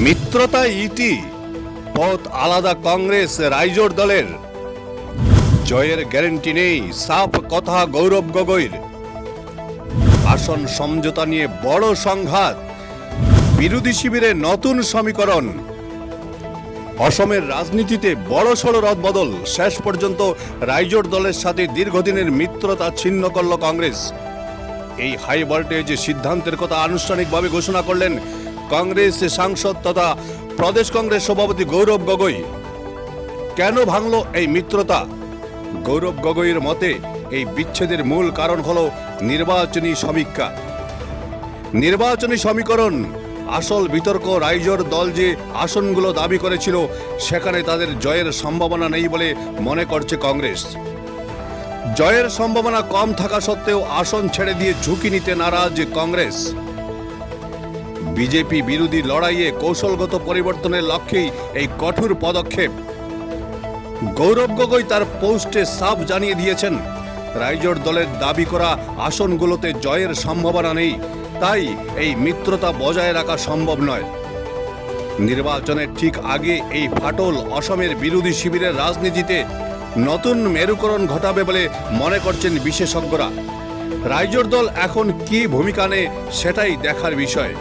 মিত্রতা ইতি, পথ আলাদা কংগ্রেস রাইজোর দলের। জয়ের গ্যারেন্টি নেই, সাফ কথা গৌরব গগৈর। আসন সমঝোতা নিয়ে বড় সংঘাত, বিরোধী শিবিরে নতুন সমীকরণ। অসমের রাজনীতিতে বড়সড় রদবদল, শেষ পর্যন্ত রাইজোর দলের সাথে দীর্ঘদিনের মিত্রতা ছিন্ন করল কংগ্রেস। এই হাই ভোল্টেজ সিদ্ধান্তের কথা আনুষ্ঠানিকভাবে ঘোষণা করলেন কংগ্রেস সাংসদ তথা প্রদেশ কংগ্রেস সভাপতি গৌরব গগৈ। কেন ভাঙল এই মিত্রতা? গৌরব গগৈর মতে এই বিচ্ছেদের মূল কারণ হল নির্বাচনী সমীক্ষা, নির্বাচনী সমীকরণ। আসল বিতর্ক রাইজোর দল যে আসনগুলো দাবি করেছিল সেখানে তাদের জয়ের সম্ভাবনা নেই বলে মনে করছে কংগ্রেস। জয়ের সম্ভাবনা কম থাকা সত্ত্বেও আসন ছেড়ে দিয়ে ঝুঁকি নিতে নারাজ কংগ্রেস। বিজেপি বিরোধী লড়াইয়ে কৌশলগত পরিবর্তনের লক্ষ্যেই এই কঠোর পদক্ষেপ। গৌরব গগৈ তার পোস্টে সাফ জানিয়ে দিয়েছেন, রাইজোর দলের দাবি করা আসনগুলোতে জয়ের সম্ভাবনা নেই, তাই এই মিত্রতা বজায় রাখা সম্ভব নয়। নির্বাচনের ঠিক আগে এই ফাটল অসমের বিরোধী শিবিরের রাজনীতিতে নতুন মেরুকরণ ঘটাবে বলে মনে করছেন বিশেষজ্ঞরা। রাইজোর দল এখন কি ভূমিকা নেয় সেটাই দেখার বিষয়।